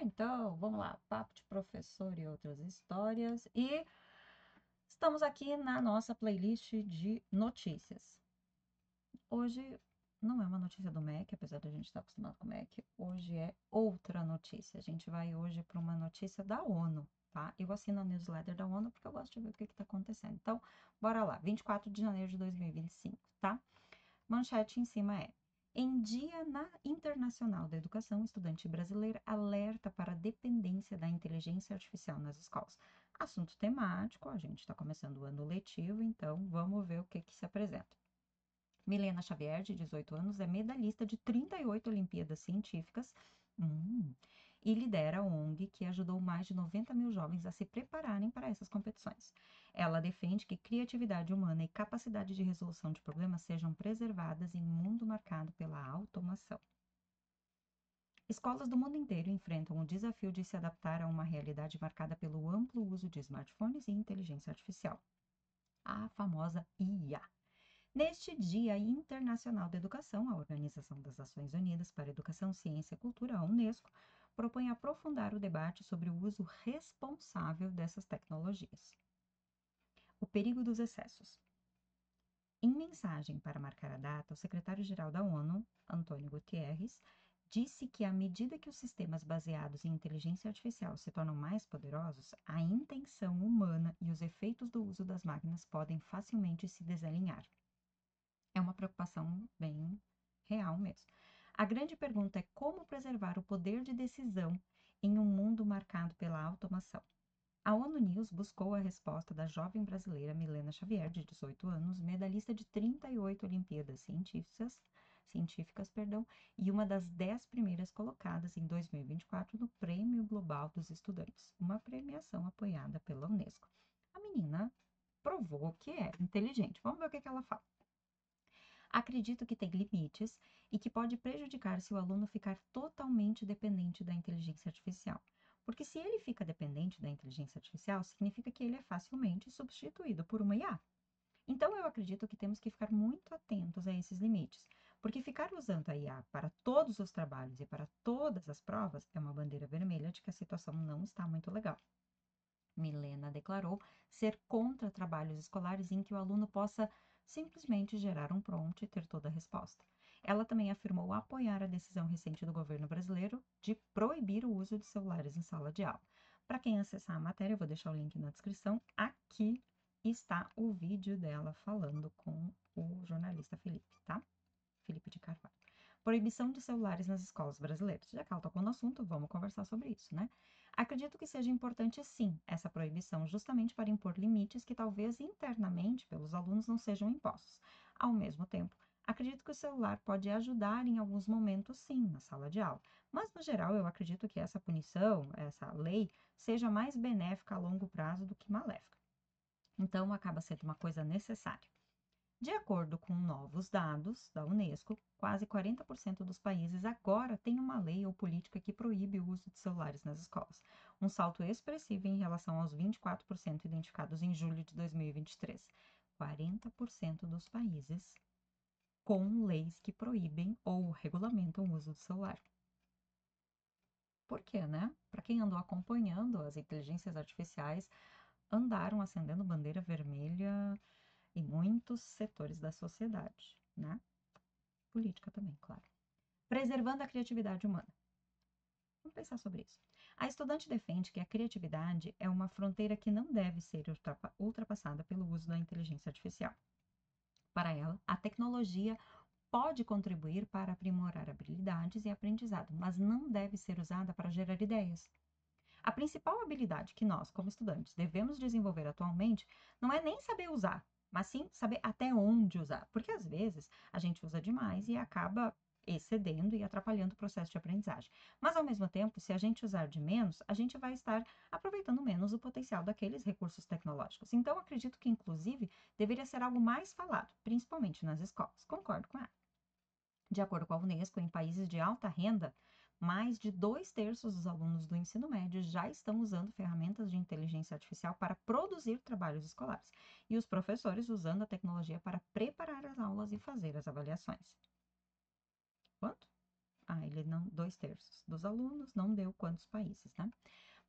Então, vamos lá, papo de professor e outras histórias. E estamos aqui na nossa playlist de notícias. Hoje não é uma notícia do MEC, apesar da gente estar acostumado com o MEC. Hoje é outra notícia. A gente vai hoje para uma notícia da ONU, tá? Eu assino a newsletter da ONU porque eu gosto de ver o que está acontecendo. Então, bora lá. 24 de janeiro de 2025, tá? Manchete em cima é: em Internacional da Educação, estudante brasileira alerta para a dependência da inteligência artificial nas escolas. Assunto temático, a gente está começando o ano letivo, então vamos ver o que se apresenta. Milena Xavier, de 18 anos, é medalhista de 38 Olimpíadas Científicas e lidera a ONG que ajudou mais de 90 mil jovens a se prepararem para essas competições. Ela defende que criatividade humana e capacidade de resolução de problemas sejam preservadas em um mundo marcado pela automação. Escolas do mundo inteiro enfrentam o desafio de se adaptar a uma realidade marcada pelo amplo uso de smartphones e inteligência artificial, a famosa IA. Neste Dia Internacional da Educação, a Organização das Nações Unidas para a Educação, Ciência e Cultura, a Unesco, propõe aprofundar o debate sobre o uso responsável dessas tecnologias. O perigo dos excessos. Em mensagem para marcar a data, o secretário-geral da ONU, Antônio Guterres, disse que à medida que os sistemas baseados em inteligência artificial se tornam mais poderosos, a intenção humana e os efeitos do uso das máquinas podem facilmente se desalinhar. É uma preocupação bem real mesmo. A grande pergunta é como preservar o poder de decisão em um mundo marcado pela automação. A ONU News buscou a resposta da jovem brasileira Milena Xavier, de 18 anos, medalhista de 38 Olimpíadas científicas, e uma das 10 primeiras colocadas em 2024 no Prêmio Global dos Estudantes, uma premiação apoiada pela Unesco. A menina provou que é inteligente. Vamos ver o que ela fala. Acredito que tem limites e que pode prejudicar se o aluno ficar totalmente dependente da inteligência artificial. Porque se ele fica dependente da inteligência artificial, significa que ele é facilmente substituído por uma IA. Então, eu acredito que temos que ficar muito atentos a esses limites, porque ficar usando a IA para todos os trabalhos e para todas as provas é uma bandeira vermelha de que a situação não está muito legal. Milena declarou ser contra trabalhos escolares em que o aluno possa simplesmente gerar um prompt e ter toda a resposta. Ela também afirmou apoiar a decisão recente do governo brasileiro de proibir o uso de celulares em sala de aula. Para quem acessar a matéria, eu vou deixar o link na descrição. Aqui está o vídeo dela falando com o jornalista Felipe, tá? Felipe de Carvalho. Proibição de celulares nas escolas brasileiras. Já que ela tocou no assunto, vamos conversar sobre isso, né? Acredito que seja importante, sim, essa proibição, justamente para impor limites que talvez internamente pelos alunos não sejam impostos. Ao mesmo tempo, acredito que o celular pode ajudar em alguns momentos, sim, na sala de aula. Mas, no geral, eu acredito que essa punição, essa lei, seja mais benéfica a longo prazo do que maléfica. Então, acaba sendo uma coisa necessária. De acordo com novos dados da Unesco, quase 40% dos países agora têm uma lei ou política que proíbe o uso de celulares nas escolas, um salto expressivo em relação aos 24% identificados em julho de 2023. 40% dos países com leis que proíbem ou regulamentam o uso do celular. Por quê, né? Para quem andou acompanhando, as inteligências artificiais andaram acendendo bandeira vermelha em muitos setores da sociedade, né? Política também, claro. Preservando a criatividade humana. Vamos pensar sobre isso. A estudante defende que a criatividade é uma fronteira que não deve ser ultrapassada pelo uso da inteligência artificial. Para ela, a tecnologia pode contribuir para aprimorar habilidades e aprendizado, mas não deve ser usada para gerar ideias. A principal habilidade que nós, como estudantes, devemos desenvolver atualmente não é nem saber usar, mas sim saber até onde usar, porque às vezes a gente usa demais e acaba excedendo e atrapalhando o processo de aprendizagem. Mas ao mesmo tempo, se a gente usar de menos, a gente vai estar aproveitando menos o potencial daqueles recursos tecnológicos. Então, acredito que, inclusive, deveria ser algo mais falado, principalmente nas escolas. Concordo com ela. De acordo com a Unesco, em países de alta renda, mais de 2/3 dos alunos do ensino médio já estão usando ferramentas de inteligência artificial para produzir trabalhos escolares, e os professores usando a tecnologia para preparar as aulas e fazer as avaliações. Quanto? ele não, 2/3 dos alunos, não deu quantos países, né?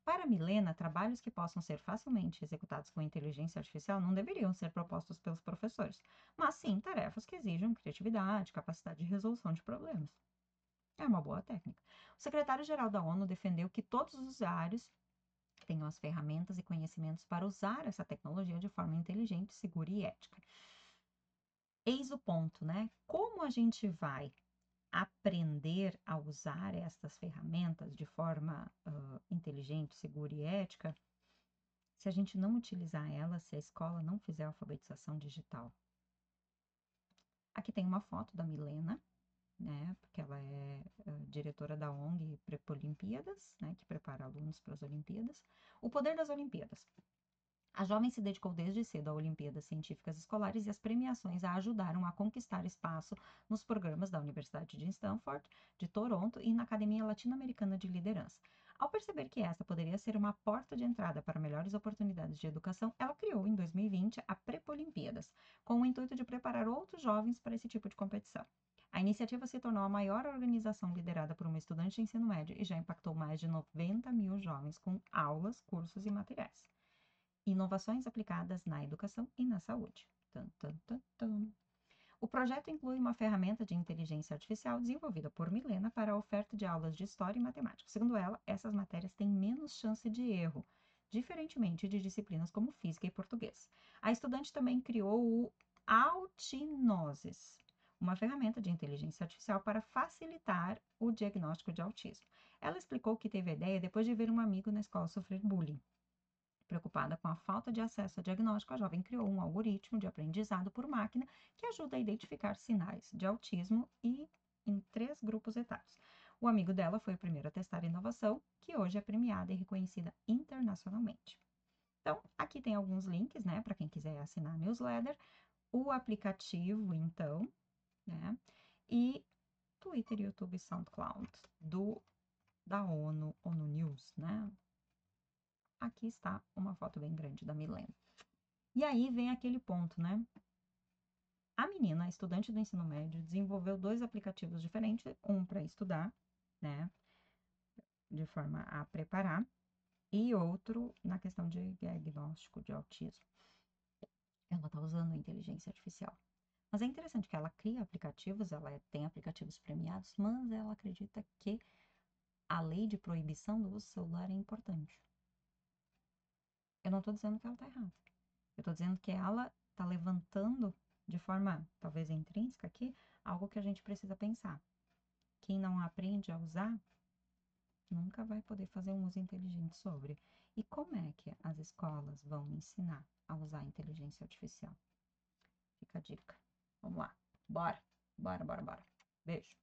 Para Milena, trabalhos que possam ser facilmente executados com inteligência artificial não deveriam ser propostos pelos professores, mas sim tarefas que exijam criatividade, capacidade de resolução de problemas. É uma boa técnica. O secretário-geral da ONU defendeu que todos os usuários tenham as ferramentas e conhecimentos para usar essa tecnologia de forma inteligente, segura e ética. Eis o ponto, né? Como a gente vai aprender a usar estas ferramentas de forma inteligente, segura e ética, se a gente não utilizar elas, se a escola não fizer alfabetização digital? Aqui tem uma foto da Milena, né, porque ela é diretora da ONG Prepolimpíadas, né, que prepara alunos para as Olimpíadas. O poder das Olimpíadas. A jovem se dedicou desde cedo a Olimpíadas Científicas Escolares e as premiações a ajudaram a conquistar espaço nos programas da Universidade de Stanford, de Toronto e na Academia Latino-Americana de Liderança. Ao perceber que esta poderia ser uma porta de entrada para melhores oportunidades de educação, ela criou em 2020 a Prepolimpíadas, com o intuito de preparar outros jovens para esse tipo de competição. A iniciativa se tornou a maior organização liderada por uma estudante de ensino médio e já impactou mais de 90 mil jovens com aulas, cursos e materiais. Inovações aplicadas na educação e na saúde. Tum, tum, tum, tum. O projeto inclui uma ferramenta de inteligência artificial desenvolvida por Milena para a oferta de aulas de história e matemática. Segundo ela, essas matérias têm menos chance de erro, diferentemente de disciplinas como física e português. A estudante também criou o Autinoses, uma ferramenta de inteligência artificial para facilitar o diagnóstico de autismo. Ela explicou que teve a ideia depois de ver um amigo na escola sofrer bullying. Preocupada com a falta de acesso a diagnóstico, a jovem criou um algoritmo de aprendizado por máquina que ajuda a identificar sinais de autismo em 3 grupos etários. O amigo dela foi o primeiro a testar a inovação, que hoje é premiada e reconhecida internacionalmente. Então, aqui tem alguns links, né, para quem quiser assinar a newsletter, o aplicativo, então, né, e Twitter, YouTube e SoundCloud da ONU News, né? Aqui está uma foto bem grande da Milena. E aí vem aquele ponto, né? A menina, estudante do ensino médio, desenvolveu 2 aplicativos diferentes, um para estudar, né, de forma a preparar, e outro na questão de diagnóstico de autismo. Ela está usando a inteligência artificial. Mas é interessante que ela cria aplicativos, ela tem aplicativos premiados, mas ela acredita que a lei de proibição do uso do celular é importante. Eu não estou dizendo que ela está errada. Eu estou dizendo que ela está levantando de forma talvez intrínseca aqui algo que a gente precisa pensar. Quem não aprende a usar nunca vai poder fazer um uso inteligente sobre. E como é que as escolas vão ensinar a usar a inteligência artificial? Fica a dica. Vamos lá. Bora. Bora, bora, bora. Beijo.